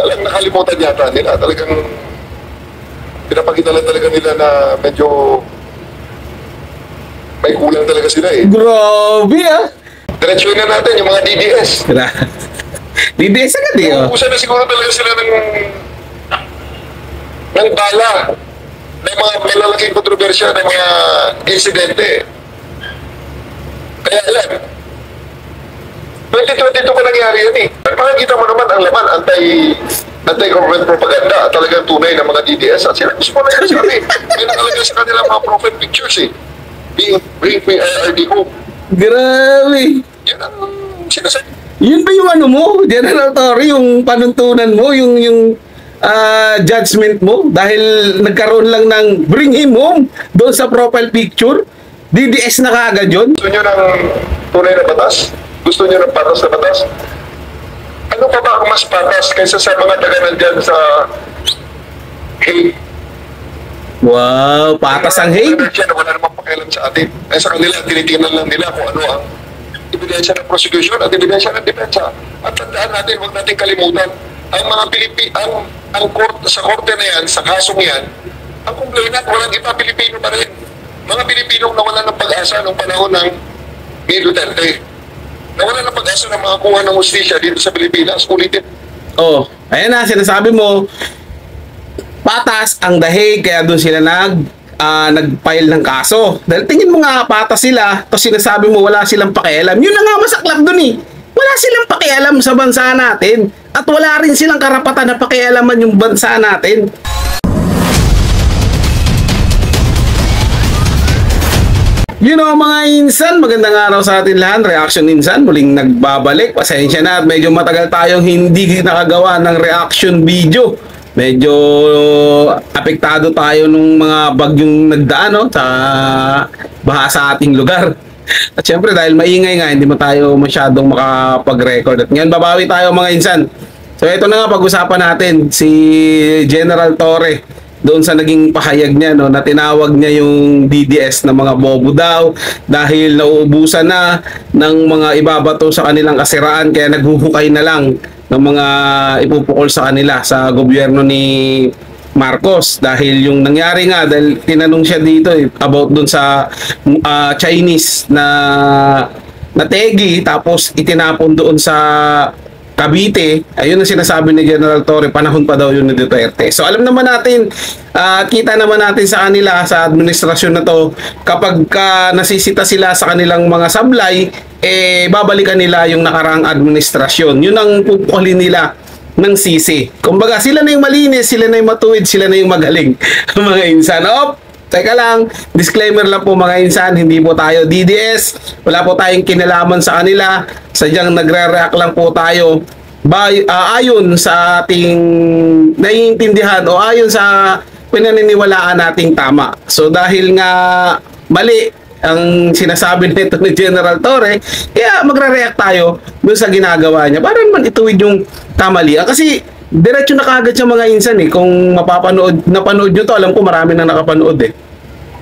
Kaya lang nakalimutan yata nila. Talagang pinapakita lang talaga nila na medyo may kulang talaga sila eh. Grabe ah. Diretsuhin na natin yung mga DDS. DDS agad eh oh. Ubusan na siguro talaga sila ng bala. May mga malalaking kontrobersya, may mga insidente. Kaya alam, 2022 pa nangyari yan eh. Pakikita mo naman ang laman, anti-government propaganda, talagang tunay ng mga DDS. At sila gusto mo na yan sabi. May nakalagay sa kanila mga profile pictures eh. Bring me IRD home. Grabe. Yan ang sinasabi. Yun ba yung ano mo, General Torre, yung panuntunan mo, yung judgment mo dahil nagkaroon lang ng bring him home doon sa profile picture? DDS na kaagad yun? Gusto nyo ng tunay na batas? Gusto nyo ng patas na batas? Ano pa ba ang mas patas kaysa sa mga taganan dyan sa hate? Wow, patas ang hate. Wala namang pakialam sa atin. Eh sa kanila, tinitingnan lang nila kung ano ang ebidensya ng prosecution at ebidensya ng depensa. At tandaan natin, huwag natin kalimutan, ang mga ang court, sa korte na yan, sa kasong yan, ang complainant, walang iba, Pilipino pa rin. Mga Pilipinong nawalan ng pag-asa noong panahon ng Duterte. Nawalan ng pag-asa ng mga kuha ng hustisya dito sa Pilipinas. Ulitin. Oh, ayan na, sinasabi mo, patas ang dahig, kaya doon sila nag-file ng kaso. Dahil tingin mo nga patas sila, tapos sinasabi mo wala silang pakialam. Yun na nga masaklap doon eh. Wala silang pakialam sa bansa natin. At wala rin silang karapatan na pakialaman yung bansa natin. You know mga insan, magandang araw sa atin lahat. Reaction Insan, muling nagbabalik. Pasensya na at medyo matagal tayong hindi nakagawa ng reaction video. Medyo apektado tayo nung mga bagyong nagdaan no, sa baha sa ating lugar. At syempre dahil maingay nga, hindi mo tayo masyadong makapag-record. At ngayon babawi tayo mga insan. So ito na nga pag-usapan natin si General Torre doon sa naging pahayag niya no, na tinawag niya yung DDS na mga bobo daw dahil nauubusan na ng mga ibabato sa kanilang kasiraan kaya naghuhukay na lang ng mga ipupukol sa kanila sa gobyerno ni Marcos dahil yung nangyari nga dahil tinanong siya dito about doon sa Chinese na tegi tapos itinapon doon sa Cavite. Ayun ang sinasabi ni General Torre, panahon pa daw yun ni Duterte. So alam naman natin, kita naman natin sa kanila sa administrasyon na to, kapag nasisita sila sa kanilang mga sablay, babalikan nila yung nakaraang administrasyon. Yun ang pupukulin nila ng sisi. Kumbaga sila na yung malinis, sila na yung matuwid, sila na yung magaling. Mga insan. Teka lang, disclaimer lang po mga insan, hindi po tayo DDS, wala po tayong kinalaman sa kanila, sadyang nagre-react lang po tayo ayon sa ating naiintindihan o ayon sa pinaniniwalaan nating tama. So dahil nga mali ang sinasabi nito ni General Torre, kaya magre-react tayo dun sa ginagawa niya para naman ituwid yung kamalian. Kasi diretso na kaagad siya mga insan eh. Kung napanood nyo to, alam ko marami na nakapanood eh.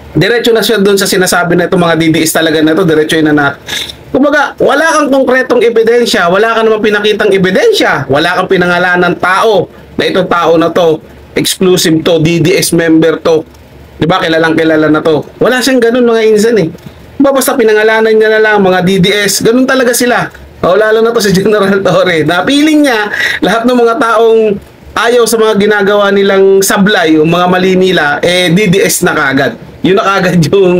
Diretso na siya doon sa sinasabi na itong mga DDS talaga na ito, diretso na natin. Kumbaga, wala kang konkretong ebidensya, wala kang naman pinakitang ebidensya, wala kang pinangalan ng tao na itong tao na to, exclusive to, DDS member to. Diba, kilalang kilala na to. Wala siyang ganun mga insan eh. Diba, basta pinangalanan niya na lang mga DDS, ganun talaga sila. O lalo na to si General Torre. Napiling niya lahat ng mga taong ayaw sa mga ginagawa nilang sablay o mga mali nila, DDS na kagad. Yun na kagad yung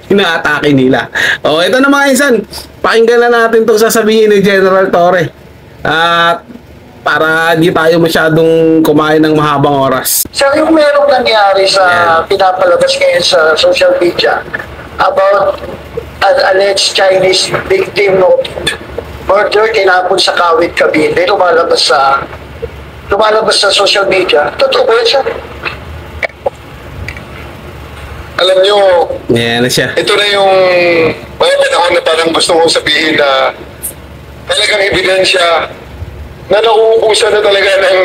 inaatake nila. O ito na mga insan, pakinggan na natin itong sasabihin ni General Torre. At para di tayo masyadong kumain ng mahabang oras. So yung merong nangyari sa pinapalabas ngayon sa social media about an alleged Chinese victim of murder tinapon sa Kawit, Cavite, lumalabas sa social media. Totoo ba yan siya? Alam nyo, Yan na siya. ito na yung mga panahon na parang gusto kong sabihin na talagang ebidensya na nauubusan na talaga ng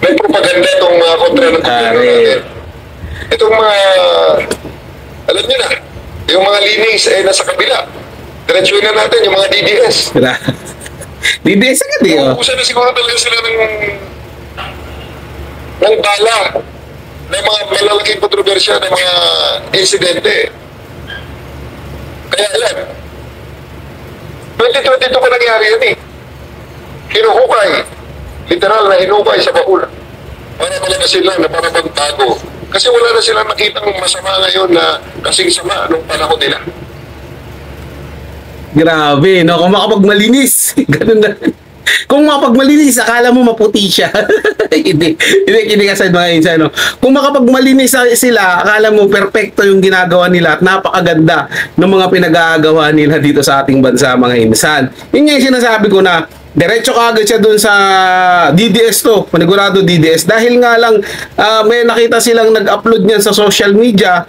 may propaganda itong mga kontra ng gobyerno natin. Itong mga, alam nyo na, yung mga linings nasa kabila. Diretsuhin na natin yung mga DDS. DDS agad eh. Oh. Uubusan na siguro talaga sila ng bala ng mga malalaking kontrobersya ng mga insidente. Kaya yan, 2022 pa nangyari yan eh. Hinuhukay, literal na hinukay sa baul. Para talaga sila na para magbago. Kasi wala na silang nakitang masama ngayon na kasing sama nung panahon nila. Grabe, no? Kung makapagmalinis. Ganun na. Kung makapagmalinis, akala mo maputi siya. Hindi kasi mga insan, no? Kung makapagmalinis sila, akala mo perfecto yung ginagawa nila at napakaganda ng mga pinagagawa nila dito sa ating bansa, mga insan. Yun yung sinasabi ko na diretso kagad siya dun sa DDS to, panigurado DDS. Dahil nga lang may nakita silang nag-upload niyan sa social media,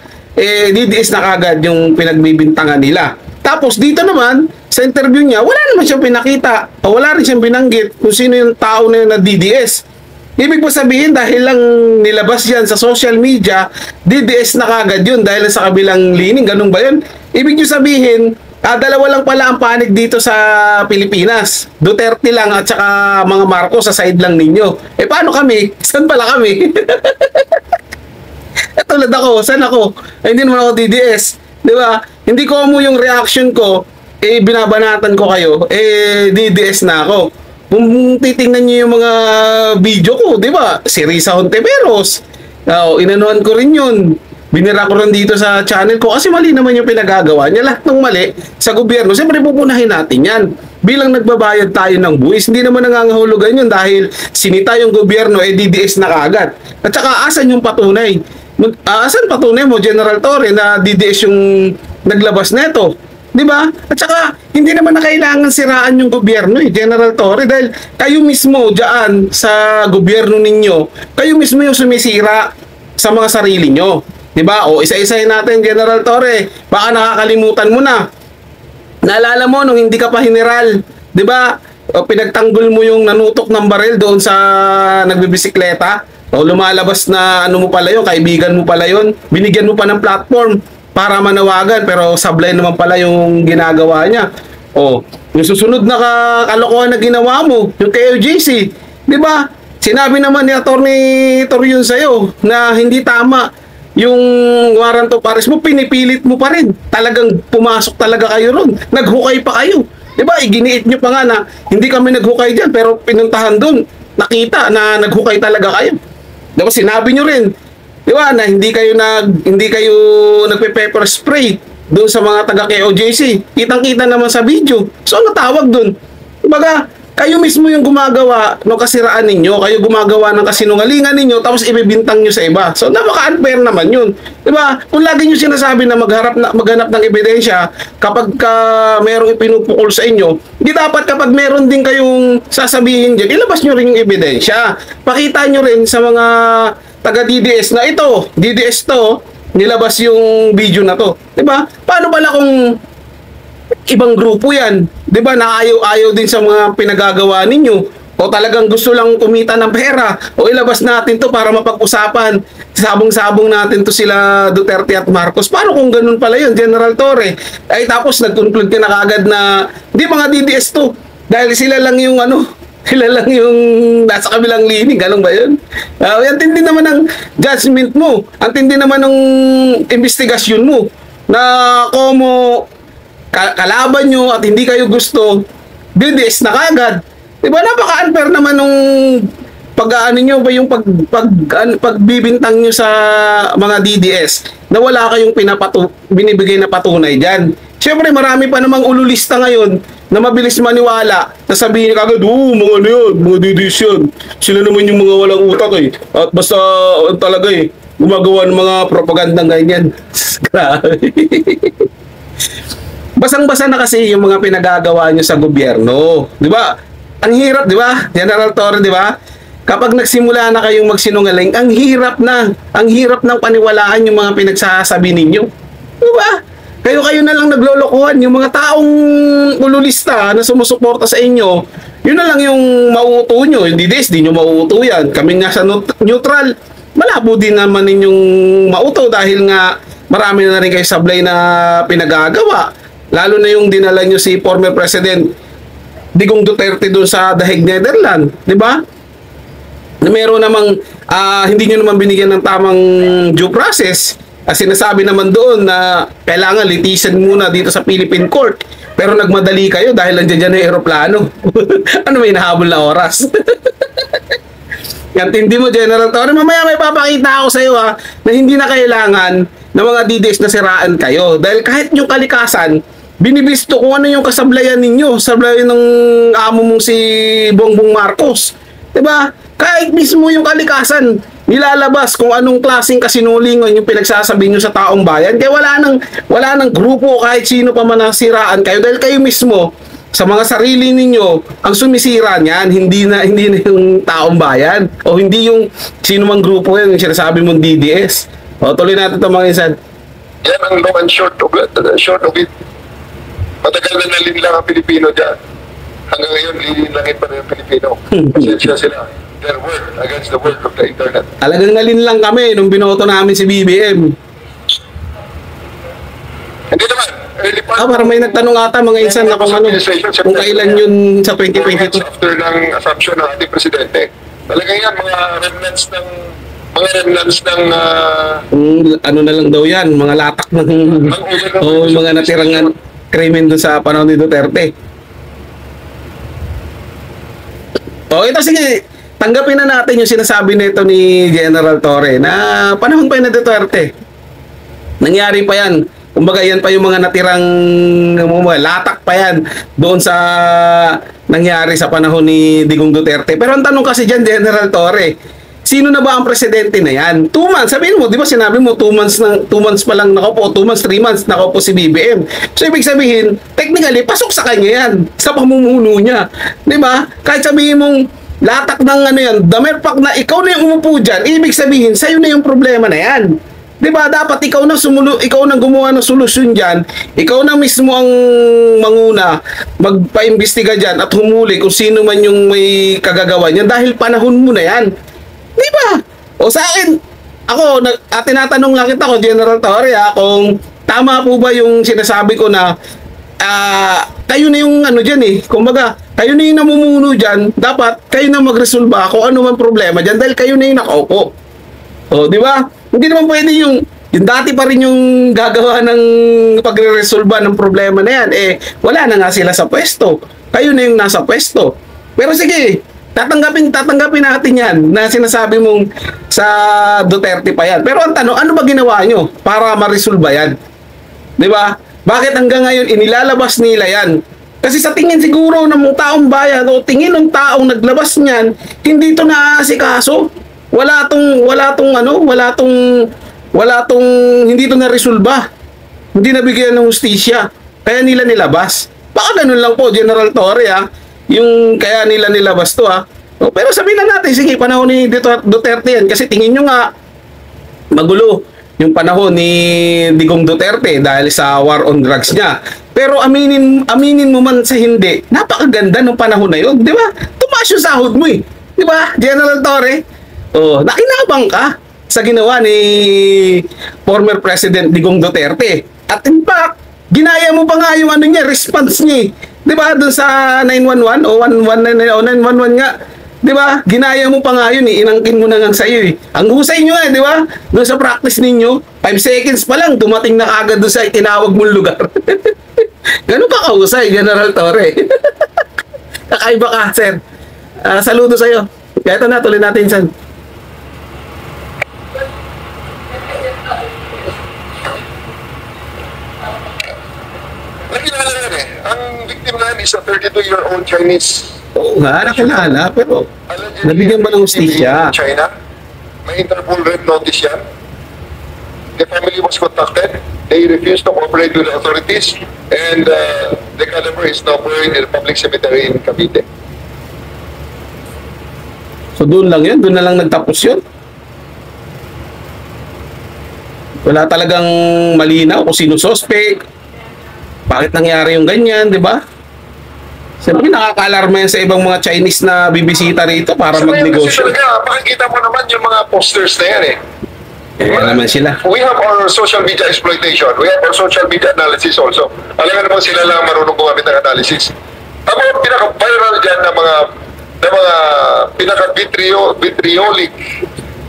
DDS na kagad yung pinagbibintangan nila. Tapos dito naman, sa interview niya, wala naman siyang pinakita o wala rin siyang binanggit kung sino yung tao na yun na DDS. Ibig po sabihin, dahil lang nilabas yan sa social media, DDS na kagad yun dahil sa kabilang lining. Ganun ba yun? Ibig nyo sabihin, dalawa lang pala ang panig dito sa Pilipinas. Duterte lang at saka mga Marcos sa side lang ninyo. Paano kami? Saan pala kami? Tulad ako, saan ako? Hindi naman ako DDS. Di ba? Hindi ko mo yung reaction ko, binabanatan ko kayo, DDS na ako. Kung titingnan niyo yung mga video ko, di ba? Si Risa Hontiveros. Inanuhan ko rin yun. Binira ko rin dito sa channel ko kasi mali naman yung pinagagawa niya. Lahat ng mali sa gobyerno, siyempre pupunahin natin yan. Bilang nagbabayad tayo ng buwis, hindi naman nangangahulugan yun dahil sinita yung gobyerno, DDS na kagad. At saka asan yung patunay? Asan patunay mo, General Torre, na DDS yung naglabas neto? Di ba? At saka, hindi naman na kailangan siraan yung gobyerno General Torre, dahil kayo mismo dyan sa gobyerno ninyo, kayo mismo yung sumisira sa mga sarili nyo. Di ba? O isa-isahin natin, General Torre, baka nakakalimutan mo na. Naalala mo nung hindi ka pa general, di ba? Pinagtanggol mo yung nanutok ng baril doon sa nagbibisikleta. O lumalabas na ano mo pala yun, kaibigan mo pala yun, binigyan mo pa ng platform para manawagan, pero sablay naman pala yung ginagawa niya. O, yung susunod na kalokohan na ginawa mo, yung KOJC, di ba? Sinabi naman ni Atty. Torion sa'yo na hindi tama yung warrant of arrest mo, pinipilit mo pa rin. Talagang pumasok talaga kayo ron. Naghukay pa kayo. Di ba? Iginiit nyo pa nga na hindi kami naghukay dyan, pero pinuntahan doon, nakita na naghukay talaga kayo. Diba sinabi nyo rin, di ba, na hindi kayo nagpe-pepper spray doon sa mga taga KOJC. Kitang-kita naman sa video. So ano tawag doon? Kumbaga, kayo mismo yung gumagawa ng kasiraan ninyo, kayo gumagawa ng kasinungalingan ninyo, tapos ibibintang nyo sa iba. So napaka-unfair naman yun. Di ba? Kung lagi nyo sinasabi na maghanap ng ebidensya kapag merong ipinupukol sa inyo, di dapat kapag meron din kayong sasabihin dyan, ilabas nyo rin yung ebidensya. Pakita nyo rin sa mga taga-DDS na ito, DDS to, nilabas yung video na to. Di ba? Paano pala kung ibang grupo yan? Di ba? Na ayaw din sa mga pinagagawa ninyo? O talagang gusto lang kumita ng pera? O ilabas natin to para mapag-usapan? Sabong-sabong natin to sila Duterte at Marcos. Paano kung ganun pala yun, General Torre? Ay tapos nag-conclude ka na kagad na di mga DDS to. Dahil sila lang yung sila lang yung nasa kabilang lining. Ganun ba yun? Ang tindi naman ng judgment mo. Ang tindi naman ng investigasyon mo. Na como kalaban nyo at hindi kayo gusto, DDS na kagad. Diba napaka-unfair naman nung pag-ano nyo ba yung pagbibintang nyo sa mga DDS na wala kayong binibigay na patunay dyan. Siyempre marami pa namang ululista ngayon na mabilis maniwala na sabihin kagad, mga ano yun, mga DDS yun. Sila naman yung mga walang utak At basta talaga gumagawa ng mga propagandang ganyan. Grabe. Basang-basa na kasi yung mga pinagagawa nyo sa gobyerno. Di ba? Ang hirap, di ba? General Torre, di ba? Kapag nagsimula na kayong magsinungaling, ang hirap ng paniwalaan yung mga pinagsasabi ninyo. Di ba? Kayo na lang naglolokohan. Yung mga taong ululista na sumusuporta sa inyo, yun na lang yung mauuto nyo. Hindi di nyo mauuto yan. Kami nga sa neutral, malabo din naman ninyong mauto dahil nga marami na rin kayo sablay na pinagagawa. Lalo na yung dinala nyo si former President Digong Duterte doon sa The Hague, Netherlands, di ba? Na meron namang hindi nyo naman binigyan ng tamang due process. Sinasabi naman doon na kailangan litisan muna dito sa Philippine Court. Pero nagmadali kayo dahil nandiyan dyan yung aeroplano. Ano may nahabol na oras? Yan, tindi mo, General Torre. Mamaya may papakita ako sa iyo na hindi na kailangan ng mga DDS na siraan kayo. Dahil kahit yung kalikasan, binibisto kung ano yung kasablayan ninyo. Sablayan ng amo mong si Bongbong Marcos. Diba? Kahit mismo yung kalikasan, nilalabas kung anong klaseng kasinulingan yung pinagsasabi nyo sa taong bayan. Kaya wala nang grupo kahit sino pa man nasiraan kayo. Dahil kayo mismo, sa mga sarili ninyo, ang sumisira niyan, hindi na yung taong bayan. O hindi yung sino mang grupo yun, yung sinasabi mong DDS. O, tuloy natin ito mga insan. Yan ang long and short of it. Matagal na nalinlang ang Pilipino dyan. Hanggang ngayon, lilinlangin pa rin ang Pilipino. Pasensya sila. Their word against the word of the internet. Talagang nalinlang kami nung binoto namin si BBM. Hindi naman. Early part. Parang may nagtanong ata mga insan na kung kailan yun sa 2022. After ng assumption ng ating presidente. Talagang yan, mga remnants ng ano na lang daw yan, mga latak ng mga natirang krimen doon sa panahon ni Duterte. Ito sige, tanggapin na natin yung sinasabi nito ni General Torre na panahon pa yun na Duterte. Nangyari pa yan. Kumbaga yan pa yung mga natirang latak pa yan doon sa nangyari sa panahon ni Digong Duterte. Pero ang tanong kasi dyan, General Torre, sino na ba ang presidente na yan? 2 months. Sabihin mo, di ba sinabi mo 2 months pa lang nakaupo, 2 months, 3 months nakaupo si BBM. So ibig sabihin, technically, pasok sa kanya yan. Sa pamumuno niya. Di ba? Kahit sabihin mong latak ng ano yan, damerpak na ikaw na yung umupo dyan, ibig sabihin, sa'yo na yung problema na yan. Diba? Dapat ikaw na gumawa ng solusyon dyan. Ikaw na mismo ang manguna, magpaimbestiga dyan at humuli kung sino man yung may kagagawa niyan dahil panahon mo na yan. Diba? O sa akin, ako, tinatanong lang kita ko, General Torre, kung tama po ba yung sinasabi ko na kayo na yung ano dyan kumbaga, kayo na yung namumuno dyan, dapat kayo na magresolba kung ano man problema dyan dahil kayo na yung nakaupo. O, di ba? Hindi naman pwede yung dati pa rin yung gagawa ng pagre-resolba ng problema na yan. Wala na nga sila sa pwesto. Kayo na yung nasa pwesto. Pero sige, tatanggapin natin yan na sinasabi mong sa Duterte pa yan. Pero ang tanong, ano ba ginawa nyo para ma-resolba yan? Di ba? Bakit hanggang ngayon inilalabas nila yan? Kasi sa tingin siguro ng taong bayan o tingin ng taong naglabas niyan, hindi ito naaasikaso. Wala tong hindi ito na-resolba. Hindi nabigyan ng hustisya. Kaya nila nilabas. Baka ganun lang po, General Torre, yung kaya nila nilabas to, pero sabihin na natin, sige, panahon ni Duterte yan. Kasi tingin nyo nga, magulo yung panahon ni Digong Duterte dahil sa war on drugs niya. Pero aminin mo man sa hindi, napakaganda ng panahon na yun. Di ba? Tumaas yung sahod mo Di ba, General Torre? Nakinabang ka sa ginawa ni former President Digong Duterte. At in fact, ginaya mo pa nga yung response niya. 'Di ba? Doon sa 911 o 119 o 911 nga. 'Di ba? Ginaya mo pa nga yun inangkin mo na nga sa iyo Ang husay niyo 'di ba? Doon sa practice ninyo, 5 seconds pa lang dumating na agad doon sa itinawag mong lugar. Ganun ka kahusay, General Torre. Kakaiba ka, sir. Saludo sa iyo. Kaya ito na, tuloy natin, San. Nakilala yan Ang victim na yan is a 32-year-old Chinese. Oo nga, nakilala, pero nabigyan ba ng hustisya? China. May Interpol red notice yan. The family was contacted. They refused to cooperate with the authorities. And the cadaver is now buried in the public cemetery in Cavite. So doon lang yun? Doon na lang nagtapos yun? Wala talagang malinaw kung sino suspect. Bakit nangyari yung ganyan, di ba? Siyempre nakaka-alarma yan sa ibang mga Chinese na bibisita rito para magnegosyo. Pakikita mo naman yung mga posters na yan naman sila. We have our social media exploitation. We have our social media analysis also. Alam nga naman sila lang marunong gumamit ng analysis. Ang mga pinaka-viral dyan na mga pinaka-vitriolic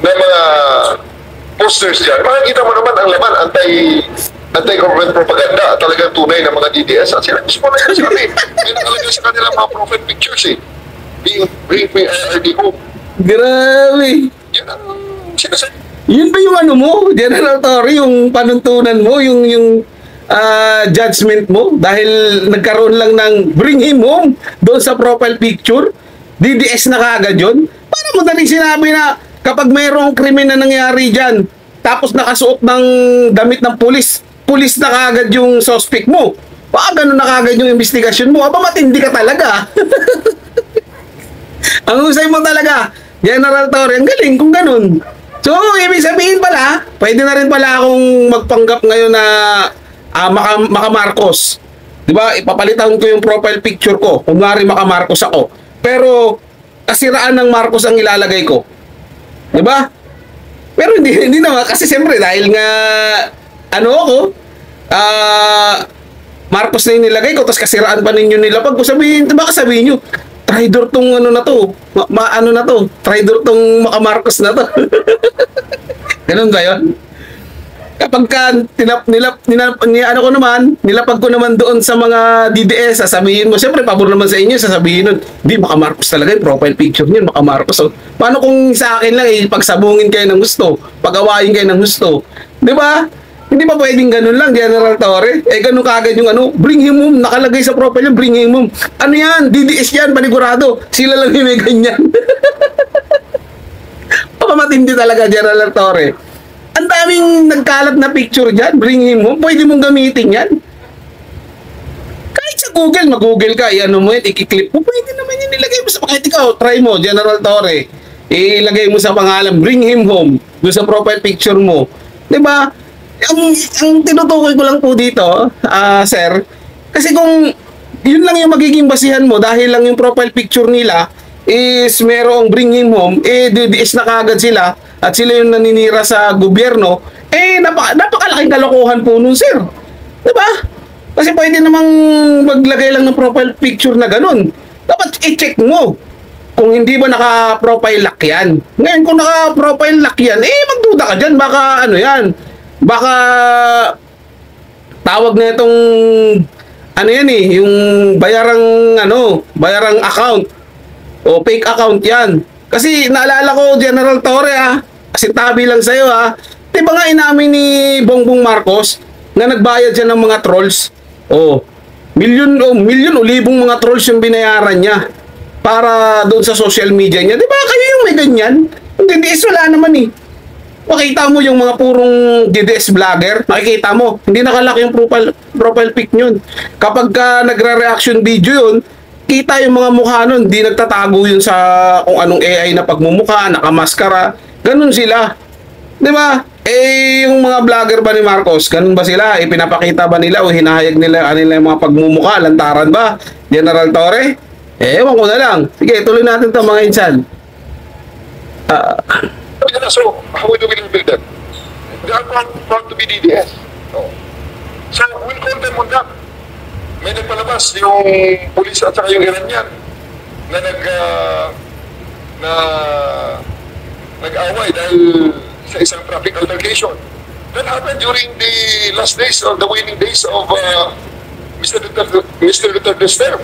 na mga posters dyan, makikita mo naman ang laman, anti-government propaganda, talagang tunay ng mga DDS. At sila mismo na yan sabi, may nakalagay sa kanilang mga profile pictures eh. Bring me IRD home. Grabe. Yan ang sinasabi. Yun ba yung ano mo, General Torre, yung panuntunan mo, yung judgment mo dahil nagkaroon lang ng bring him home doon sa profile picture? DDS na kaagad yun? Paano mo daling sinabi na kapag mayroong krimen na nangyari dyan, tapos nakasuot ng damit ng pulis na kaagad yung suspect mo? Baka ganun na kaagad yung investigasyon mo? Aba, matindi ka talaga. Ang husay mo talaga, General Torre, ang galing kung ganun. So, ibig sabihin pala, pwede na rin pala akong magpanggap ngayon na Maka Marcos. Diba? Ipapalitan ko yung profile picture ko. Kung nga rin Maka Marcos ako. Pero, kasiraan ng Marcos ang ilalagay ko. Diba? Pero hindi naman. Kasi siyempre, dahil nga, ano ako, Marcos na yung nilagay ko, tapos kasiraan pa ninyo nila. Pag sabihin, diba sabihin nyo, traitor tong ano na to, ano na to, traitor tong Maka Marcos na to. Ganun ba yun? Kapag ka nilapag ko naman doon sa mga DDS, sasabihin mo, siyempre, pabor naman sa inyo, sasabihin nun, di, Maka Marcos talaga yung profile picture niyan, Maka Marcos. So, paano kung sa akin lang, pagsabungin kayo ng gusto, pag-awayin kayo ng gusto? Di ba? Hindi pa pwedeng ganun lang, General Torre. Ganun kagad yung ano, bring him home, nakalagay sa profile yung bring him home. Ano yan? DDS yan, panigurado. Sila lang yung may ganyan. Matindi talaga, General Torre. Ang daming nagkalat na picture dyan, bring him home, pwede mong gamitin yan. Kahit sa Google, mag-Google ka, ano mo yan, i-clip mo, pwede naman yan nilagay mo sa, kahit ikaw, try mo, General Torre, ilagay mo sa pangalan, bring him home, doon sa profile picture mo. Diba? Ang tinutukoy ko lang po dito, sir, kasi kung yun lang yung magiging basihan mo, dahil lang yung profile picture nila is merong bring him home, DDS na kagad sila, at sila yung naninira sa gobyerno, napakalaking kalokohan po nun, sir. Diba? Kasi pwede namang maglagay lang ng profile picture na ganun. Dapat i-check mo kung hindi ba naka-profile lock yan. Ngayon, kung naka-profile lock yan, magduda ka dyan, baka ano yan, baka tawag na itong ano yan yung bayarang account o fake account yan. Kasi naalala ko, General Torre kasi tabi lang sa'yo diba nga inamin ni Bongbong Marcos na nagbayad siya ng mga trolls milyon o libong mga trolls yung binayaran niya para doon sa social media niya. Diba kayo yung may ganyan? Hindi, wala naman makita mo yung mga purong DDS vlogger, makikita mo, hindi nakalaki yung profile pic yun. Kapag nagre-reaction video yun, kita yung mga mukha nun, di nagtatago yun sa kung anong AI na pagmumukha, nakamaskara, ganun sila. Di ba? Yung mga vlogger ba ni Marcos, ganun ba sila? Pinapakita ba nila o hinahayag nila yung mga pagmumukha, lantaran ba? General Torre? Ewan ko na lang. Sige, tuloy natin ito mga insan. So, how do we build that? They are proud to be DDS. So, we'll call them on that. May nagpalabas yung pulis at saka yung Iranian na nag-away dahil sa isang traffic altercation. That happened during the last days or the waning days of Mr. Duterte's term.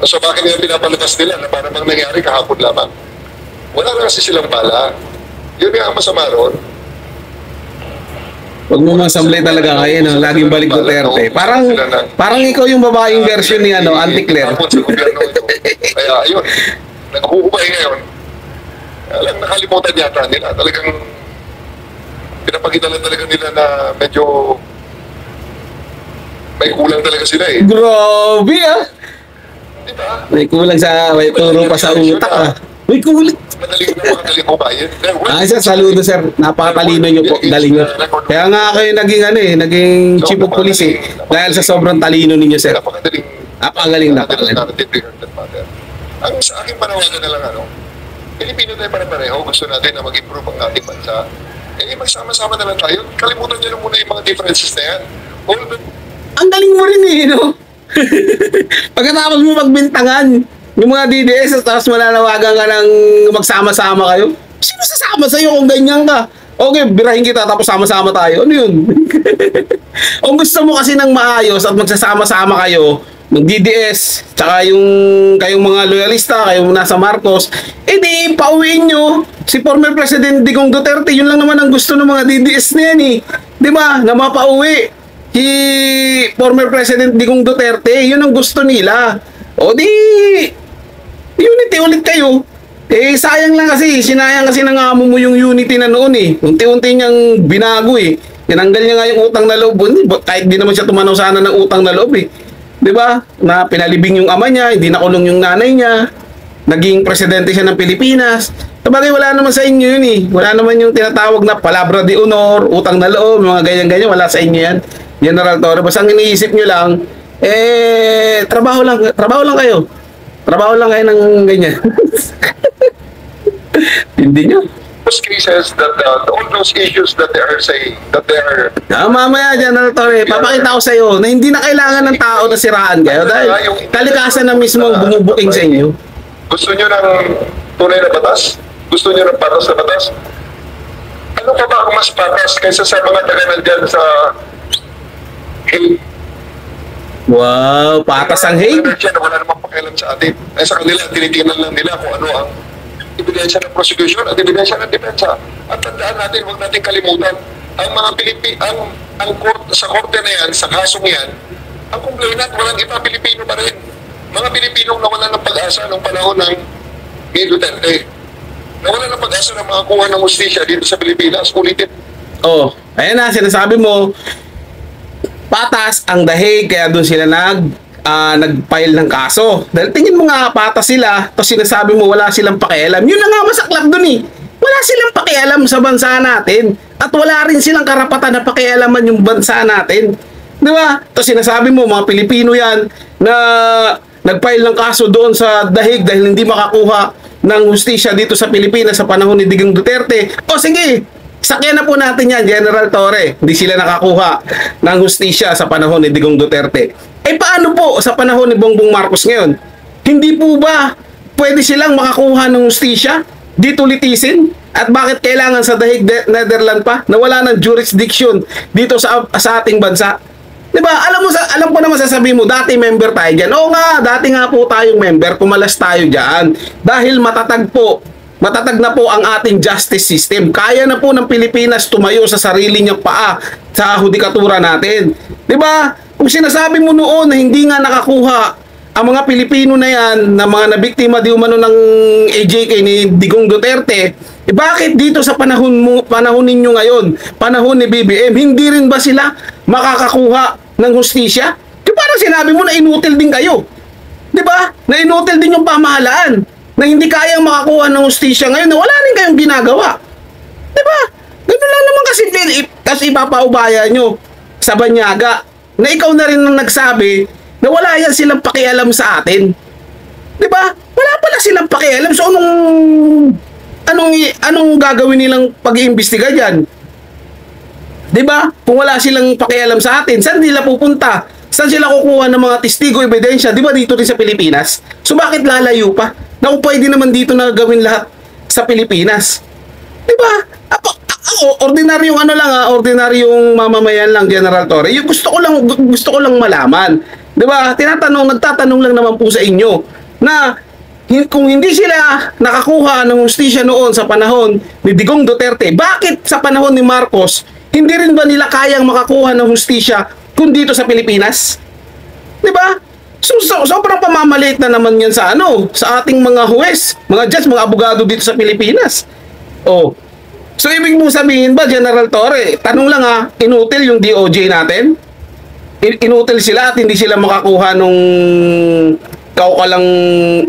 So bakit nga pinapalabas nila na parang nangyari kahapon lamang? Wala na kasi silang bala. Yun nga ang masama ron. Huwag mo masamlay talaga kayo, laging balik Duterte. Parang ikaw yung babaeng version ni Auntie Claire. Kaya ayun, naghuhubay ngayon. Alam, nakalimutan yata nila. Talagang pinapakita lang talaga nila na medyo may kulang talaga sila Grabe Diba? May kulang may turo pa sa utak May kulang. Madaling ubayin. Sir, saludo sir. Napakatalino nyo po. Galing nyo. Kaya nga kayo naging chief of police dahil sa sobrang talino ninyo, sir. Napakagaling. Ang sa aking panawagan na lang, Pilipino tayo pare-pareho. Gusto natin na mag-improve ang ating bansa. Magsama-sama na lang tayo. Kalimutan nyo na muna yung mga differences na yan. Ang galing mo rin Pagkatapos mo magbintangan yung mga DDS, tapos mananawagan ka ng magsama-sama kayo. Sino sasama sa'yo kung ganyan ka? Okay, birahin kita tapos sama-sama tayo. Ano yun? Kung gusto mo kasi ng maayos at magsasama-sama kayo, ng DDS, tsaka yung kayong mga loyalista, kayong nasa Marcos, di pauwiin nyo si former President Digong Duterte. Yun lang naman ang gusto ng mga DDS na yan eh. Di ba? Na mapauwi si former President Digong Duterte. Yun ang gusto nila. O di, unity ulit kayo. Sayang lang kasi, sinayang kasi ng amo mo yung unity na noon eh. Unti-unti niyang binago eh. Tinanggal niya nga yung utang na loob. Kahit di naman siya tumanaw sana ng utang na loob eh. Di ba? Na pinalibing yung ama niya, hindi nakulong yung nanay niya. Naging presidente siya ng Pilipinas. Sabagay, wala naman sa inyo yun eh. Wala naman yung tinatawag na palabra de honor, utang na loob, mga ganyan-ganyan. Wala sa inyo yan. General Torre. Basta ang iniisip nyo lang, trabaho lang kayo. Trabaho lang kayo ng ganyan. Hindi nyo. Those cases that all those issues that they are saying that they are Mamaya, General Torre, papakita ko sa iyo na hindi na kailangan ng tao na siraan kayo dahil kalikasan na mismo ang bumubuking sa inyo. gusto nyo ng tunay na batas? Gusto nyo ng patas na batas? Ano pa ba ang mas patas kaysa sa mga taga nandyan sa hate? Wow, patas ang hate. Wala namang pakialam sa atin. Sa kanila, tinitingnan lang nila kung ano ang ebidensya ng prosecution at ebidensya ng depensa. At tandaan natin, huwag natin kalimutan, ang mga ang sa korte na yan, sa kasong yan, ang complainant, walang iba, Pilipino pa rin. Mga Pilipinong nawalan ng pag-asa noong panahon ng Duterte. Nawalan ng pag-asa ng mga kuha ng hustisya dito sa Pilipinas. Ulitin. Oh, ayan na, sinasabi mo, patas ang dahig, kaya doon sila nag-file ng kaso. Dahil tingin mo nga patas sila, tapos sinasabi mo wala silang pakialam. Yun na nga masaklap doon eh. Wala silang pakialam sa bansa natin. At wala rin silang karapatan na pakialaman yung bansa natin. Di ba? Tapos sinasabi mo, mga Pilipino yan, na nag-file ng kaso doon sa dahig dahil hindi makakuha ng hustisya dito sa Pilipinas sa panahon ni Digong Duterte. O sige, sakyan na po natin yan, General Torre. Hindi sila nakakuha ng hustisya sa panahon ni Digong Duterte. Paano po sa panahon ni Bongbong Marcos ngayon? Hindi po ba pwede silang makakuha ng hustisya? Dito litisin? At bakit kailangan sa dahig Netherlands pa na wala ng jurisdiction dito sa ating bansa? Diba? Alam ko naman sasabihin mo, dati member tayo dyan. Oo nga, dati nga po tayong member, kumalas tayo dyan. Dahil matatag na po ang ating justice system. Kaya na po ng Pilipinas tumayo sa sarili niyang paa sa hudikatura natin. Diba? Kung sinasabi mo noon na hindi nga nakakuha ang mga Pilipino na yan, na mga nabiktima di umano ng AJK ni Digong Duterte, bakit dito sa panahon ninyo ngayon, panahon ni BBM, hindi rin ba sila makakakuha ng hustisya? Di parang sinabi mo na inutil din kayo. Di ba? Na inutil din yung pamahalaan. Na hindi kayang makakuha ng hustisya ngayon, na wala rin kayong ginagawa. Di ba? Ganun lang naman kasi ipapaubaya nyo sa banyaga. Na ikaw na rin ang nagsabi na wala yan silang pakialam sa atin. Di ba? Wala pala silang pakialam. So anong gagawin nilang pag-iimbestiga dyan? Di ba? Kung wala silang pakialam sa atin, saan nila pupunta? Saan sila kukuha ng mga testigo, ebidensya? Di ba dito rin sa Pilipinas? So bakit lalayo pa? Na kung pwede naman dito na gawin lahat sa Pilipinas. Di ba? Ako, ordinaryong mamamayan lang, General Torre. Yung gusto ko lang malaman. Di ba? Nagtatanong lang naman po sa inyo na kung hindi sila nakakuha ng hustisya noon sa panahon ni Digong Duterte, bakit sa panahon ni Marcos, hindi rin ba nila kayang makakuha ng hustisya kung dito sa Pilipinas? Di ba? Sobrang pamamaliit na naman yan sa ating mga huwes, mga judge, mga abogado dito sa Pilipinas. Oh. So ibig mong sabihin ba, General Torre, tanong lang inutil yung DOJ natin? Inutil sila at hindi sila makakuha nung kaukalang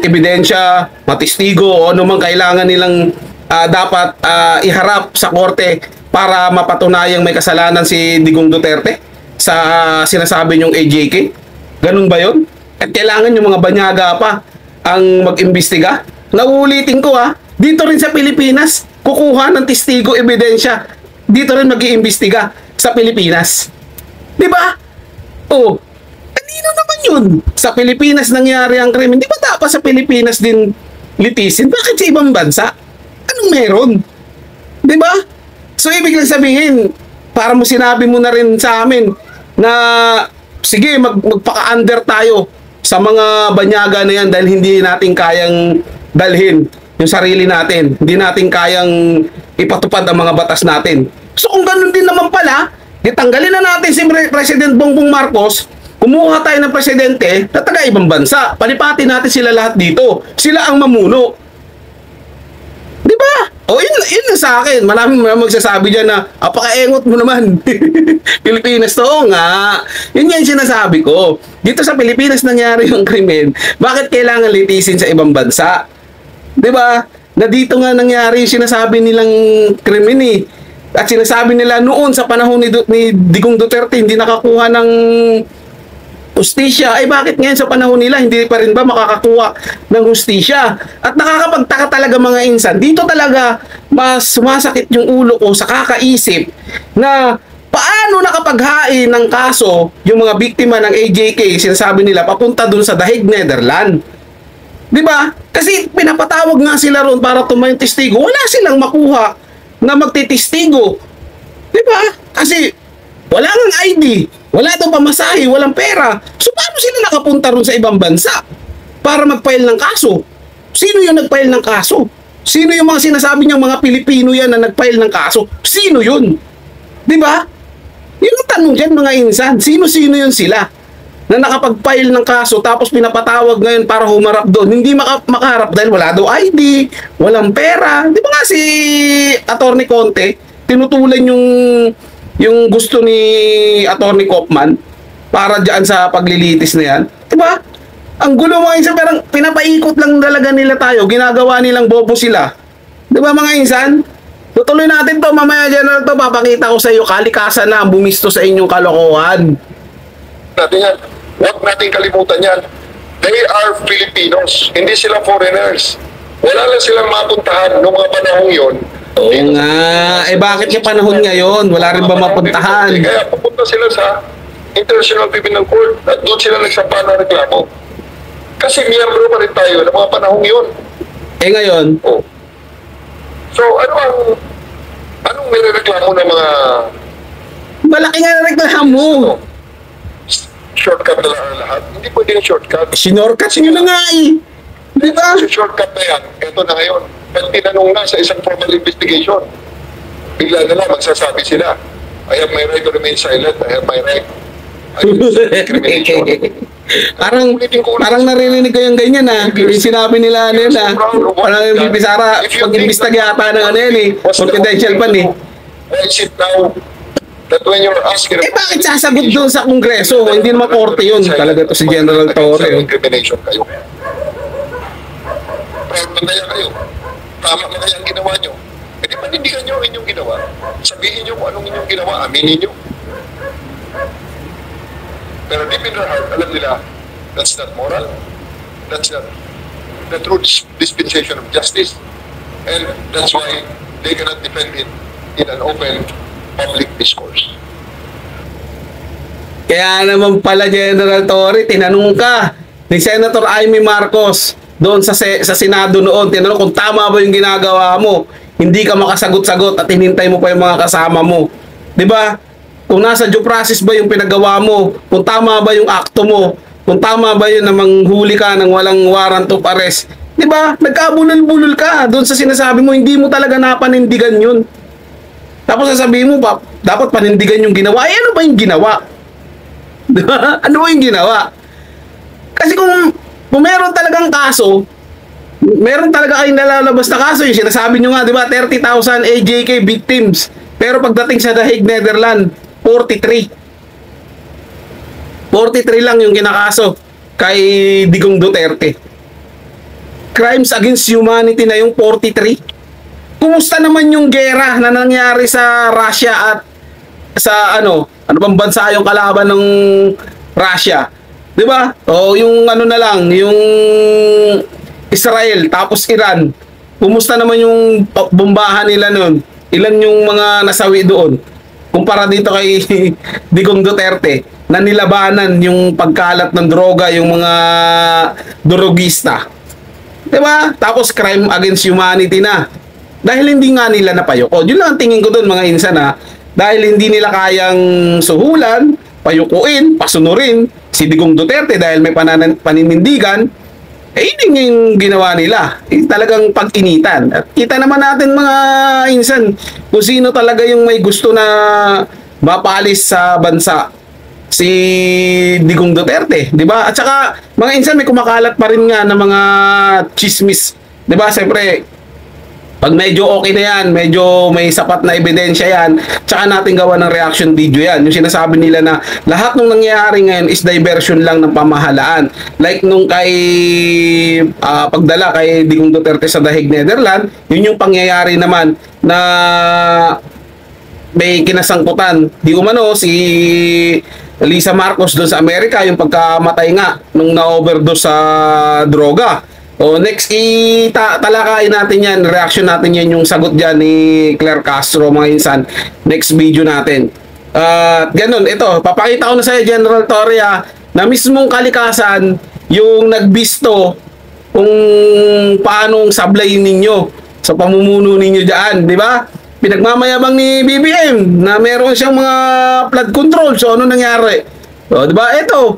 ebidensya, matestigo o anumang kailangan nilang dapat iharap sa korte para mapatunayang may kasalanan si Digong Duterte sa sinasabi niyong AJK? Ganun ba yun? At kailangan yung mga banyaga pa ang mag-imbestiga? Nauulitin ko dito rin sa Pilipinas, kukuha ng testigo, ebidensya, dito rin mag-iimbestiga sa Pilipinas. Di ba? Oh, hindi Malino naman yun. Sa Pilipinas nangyari ang krimen. Di ba dapat sa Pilipinas din litisin? Bakit sa ibang bansa? Anong meron? Di ba? So, ibig lang sabihin, para mo sinabi mo na rin sa amin na sige, magpaka-under tayo sa mga banyaga na yan dahil hindi natin kayang dalhin yung sarili natin. Hindi natin kayang ipatupad ang mga batas natin. So, kung ganun din naman pala, ditanggalin na natin si President Bongbong Marcos, kumuha tayo ng presidente na taga-ibang bansa. Palipati natin sila lahat dito. Sila ang mamuno. Di ba? O, yun na sa akin. Maraming magsasabi dyan na, apaka-engot mo naman. Pilipinas to, nga. Yun yung sinasabi ko. Dito sa Pilipinas nangyari yung krimen. Bakit kailangan litisin sa ibang bansa? Di ba? Na dito nga nangyari yung sinasabi nilang krimen eh. At sinasabi nila noon sa panahon ni Digong Duterte hindi nakakuha ng hustisya. Ay bakit ngayon sa panahon nila hindi pa rin ba makakakuha ng hustisya? At nakakapagtaka talaga mga insan. Dito talaga mas sumasakit yung ulo ko sa kakaisip na paano nakapaghain ng kaso yung mga biktima ng AJK, sinasabi nila papunta dun sa The Hague, Netherlands. Di ba? Kasi pinapatawag nga sila ron para tumayong testigo. Wala silang makuha na magtitistigo. Di ba? Kasi wala nang ID, wala daw pamasahe, walang pera. So paano sila nakapunta ron sa ibang bansa para mag-file ng kaso? Sino yung nag-file ng kaso? Sino yung mga sinasabi niyang mga Pilipino yan na nag-file ng kaso? Sino yun? Di ba? Yun ang tanong dyan mga insan. Sino-sino yun sila na nakapag-file ng kaso tapos pinapatawag ngayon para humarap doon? Hindi makaharap dahil wala daw ID, walang pera. Di ba nga si Attorney Conte tinutulan yung gusto ni Attorney Kaufman para dyan sa paglilitis na yan? Di ba? Ang gulo mga insan, pero pinapaikot lang talaga nila tayo. Ginagawa nilang bobo sila. Di ba mga insan? Tutuloy natin to mamaya, General, to papakita ko sa iyo kalikasan na ang bumisto sa inyong kalokohan. Natin yan. Huwag natin kalimutan yan. They are Filipinos. Hindi sila foreigners. Wala lang silang mapuntahan noong mga panahong yon. Oo nga. Eh bakit yung panahon ngayon? Wala rin ba mapuntahan? Kaya pupunta sila sa International Criminal Court at doon sila nagsampa ng reklamo. Kasi miyembro pa rin tayo ng mga panahong yon. Eh ngayon? Oh. So anong nirereklamo ng mga Malaki nga na reklamo. Shortcut na lang ang lahat? Hindi pwede yung shortcut. Sinorkat nyo na nga eh. Di ba? Sa shortcut na yan, eto na ngayon. At tinanong na sa isang formal investigation. Bigla na lang magsasabi sila, I have my right to remain silent, I have my right. Discrimination. Parang naririnig ko yung ganyan ah. Yung sinabi nila ano yun ah. Parang yung BP Sara, pag-imbistag yata ng ano yan eh. Confidential pan eh. Why is it now that when you're asking... Eh bakit sasagot doon sa Kongreso? Hindi naman korte yun. Talaga to si General Torre. Incrimination kayo. Proud na kaya kayo. Tama na kaya ang ginawa nyo. E di panindigan nyo ang inyong ginawa. Sabihin nyo kung anong inyong ginawa. Aminin nyo. Pero deep in their heart, alam nila, that's not moral. That's not the true dispensation of justice. And that's why they cannot defend it in an open public discourse. Kaya naman pala, General Torre, tinanong ka ni Senator Amy Marcos doon sa Senado noon. Tinanong kung tama ba yung ginagawa mo. Hindi ka makasagot-sagot at hinintay mo pa yung mga kasama mo. Di ba? Kung nasa due process ba yung pinagawa mo, kung tama ba yung akto mo, kung tama ba yun na manghuli ka ng walang warrant of arrest. Di ba? Nagkabulol-bulol ka doon sa sinasabi mo, hindi mo talaga napanindigan yun. Tapos sasabihin mo, dapat panindigan yung ginawa. Eh, ano ba yung ginawa? Di ba? Ano ba yung ginawa? Kasi kung meron talagang kaso, meron talaga kayong nalalabas na kaso. Yung sinasabi nyo nga, di ba, 30,000 AJK victims. Pero pagdating sa The Hague, Netherlands, 43 lang yung kinakaso kay Digong Duterte. Crimes against humanity na yung 43. Kumusta naman yung gera na nangyari sa Russia at sa ano bang bansa yung kalaban ng Russia? 'Di ba? O yung ano na lang, yung Israel tapos Iran. Kumusta naman yung bombahan nila noon? Ilan yung mga nasawi doon? Kumpara dito kay Digong Duterte. na nilabanan yung pagkalat ng droga, yung mga drogista. Diba? Tapos crime against humanity na. Dahil hindi nga nila napayuko. Yun lang ang tingin ko doon mga insan ha. Dahil hindi nila kayang suhulan, payukuin, pasunurin si Digong Duterte dahil may paninindigan, yun yung ginawa nila. Talagang pag-initan. At kita naman natin mga insan kung sino talaga yung may gusto na mapalis sa bansa. Si Digong Duterte, di ba? At saka mga insan may kumakalat pa rin nga ng mga chismis, di ba? Siyempre, pag medyo okay na yan, medyo may sapat na ebidensya yan, tsaka natin gawa ng reaction video yan. Yung sinasabi nila na lahat ng nangyayari ngayon is diversion lang ng pamahalaan. Like nung kay pagdala kay Digong Duterte sa The Hague, Netherlands, yun yung pangyayari naman na may kinasangkutan. Di umano si Lisa Marcos doon sa Amerika, yung pagkamatay nga nung na-overdose sa droga. O next, talakayin natin yan, reaction natin yan, yung sagot dyan ni Claire Castro, mga insan. Next video natin. Ganun, ito, papakita ko na sa'yo, General Torre, na mismong kalikasan, yung nagbisto kung paanong sablayin ninyo sa pamumuno ninyo dyan, di ba? Pinagmamayabang ni BBM na meron siyang mga flood control. So, ano nangyari? O, di ba? Ito,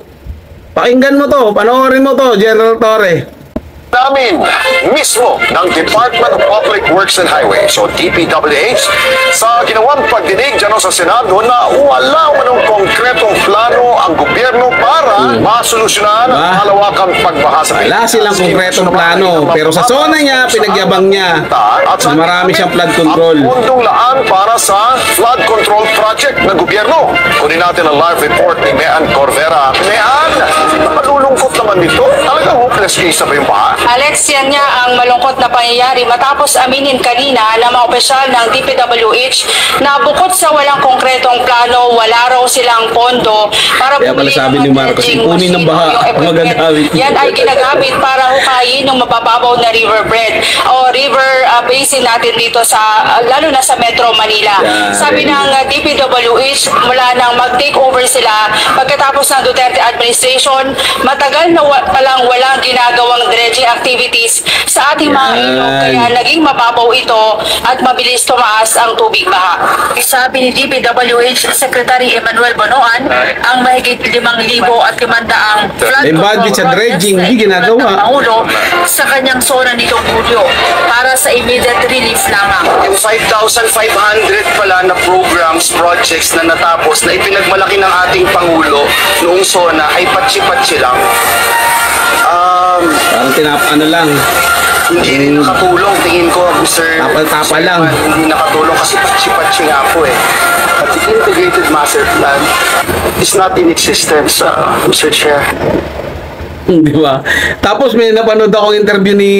pakinggan mo to, panoorin mo to, General Torre. Namin mismo ng Department of Public Works and Highways o DPWH sa ginawang pagdinig dyan sa Senado na wala manong konkretong plano ang gobyerno para masolusyonan ang malawakang pagbaha sa Wala silang konkretong plano, pero sa zona niya, pinagyabang niya na marami siyang flood control. Ang pundong laan para sa flood control project ng gobyerno. Kunin natin ang live report ni Mean Corvera. Mean, nakalulungkot naman nito. Talagang hopeless case na ba yung baha? Alex, yan nga ang malungkot na pangyayari matapos aminin kanina ng mga opisyal ng DPWH na bukod sa walang konkretong plano, wala raw silang pondo para kaya pala bumili sabi ni Marcos, ipunin ng baha ang magagamit. Yan ay ginagamit para hukayin ng mabababaw na river bed o river basin natin dito sa lalo na sa Metro Manila. Yeah, sabi ng DPWH mula nang mag-take over sila pagkatapos ng Duterte administration, matagal na palang walang ginagawang dredging activities sa ating mga ilog, kaya naging mababaw ito at mabilis tumaas ang tubig baha. Sabi ni DPWH Secretary Emmanuel Bonoan, ang mahigit 5,500 flood May budget sa dredging, hindi ginagawa. Pangulo sa kanyang zona nitong Hulyo para sa immediate relief lamang. Yung 5,500 pala na programs, projects na natapos na ipinagmalaki ng ating Pangulo noong SONA ay patsi-patsi lang. Parang lang. Hindi rin nakatulong, tingin ko, Mr. Tapal-tapal lang. Hindi nakatulong kasi patsi-patsi nga po eh. But the integrated master plan is not in existence, Mr. Chair. Di ba? Tapos may napanood akong interview ni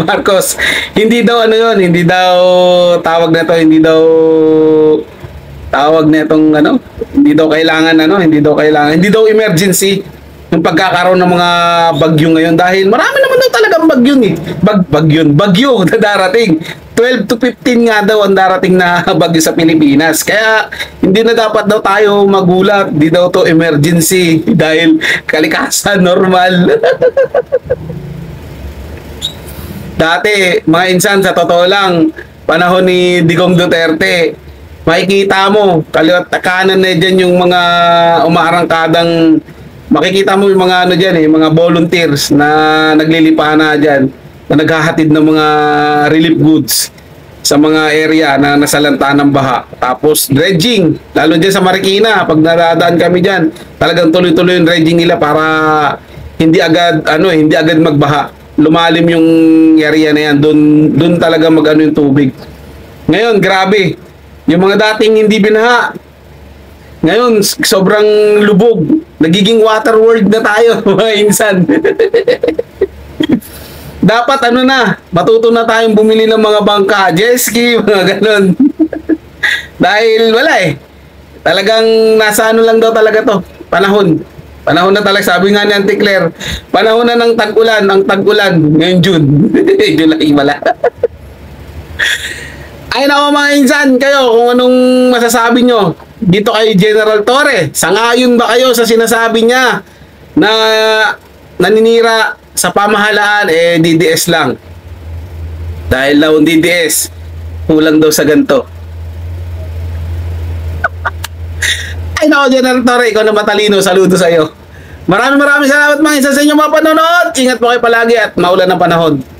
Marcos. Hindi daw ano yun, hindi daw tawag na to, hindi daw tawag na itong ano, hindi daw kailangan, hindi daw emergency yung pagkakaroon ng mga bagyo ngayon dahil marami naman daw talagang bagyo eh. Bagyo na darating. 12 to 15 nga daw ang darating na bagyo sa Pilipinas. Kaya hindi na dapat daw tayo magulat. Hindi daw to emergency dahil kalikasan normal. Dati, mga insan, sa totoo lang, panahon ni Digong Duterte, makikita mo, kaliwat kanan na dyan yung mga umaarangkadang, makikita mo yung mga ano dyan mga volunteers na naglilipana dyan, na naghahatid ng mga relief goods sa mga area na nasalanta ng baha. Tapos dredging, lalo dyan sa Marikina, pag nadadaan kami dyan, talagang tuloy-tuloy yung dredging nila para hindi agad magbaha. Lumalim yung area na yan, doon talaga mag-ano yung tubig. Ngayon, grabe, yung mga dating hindi binaha, ngayon, sobrang lubog. Nagiging water world na tayo, mga insan. Dapat matuto na tayong bumili ng mga bangka, jet ski, mga ganun. Dahil wala talagang nasa lang daw talaga to, panahon na talaga, sabi nga ni Auntie Claire, panahon na ng tag-ulan, ang tag-ulan, ngayon June. July wala. Ay nako mga insan, kayo kung anong masasabi nyo dito kay General Torre. Sangayon ba kayo sa sinasabi niya na naninira sa pamahalaan, DDS lang? Dahil daw DDS, kulang daw sa ganito. Ay nako General Torre, ikaw na matalino. Saludo sa iyo. Maraming salamat mga insan sa inyong mga panonood. Ingat po kayo palagi at maulan ng panahon.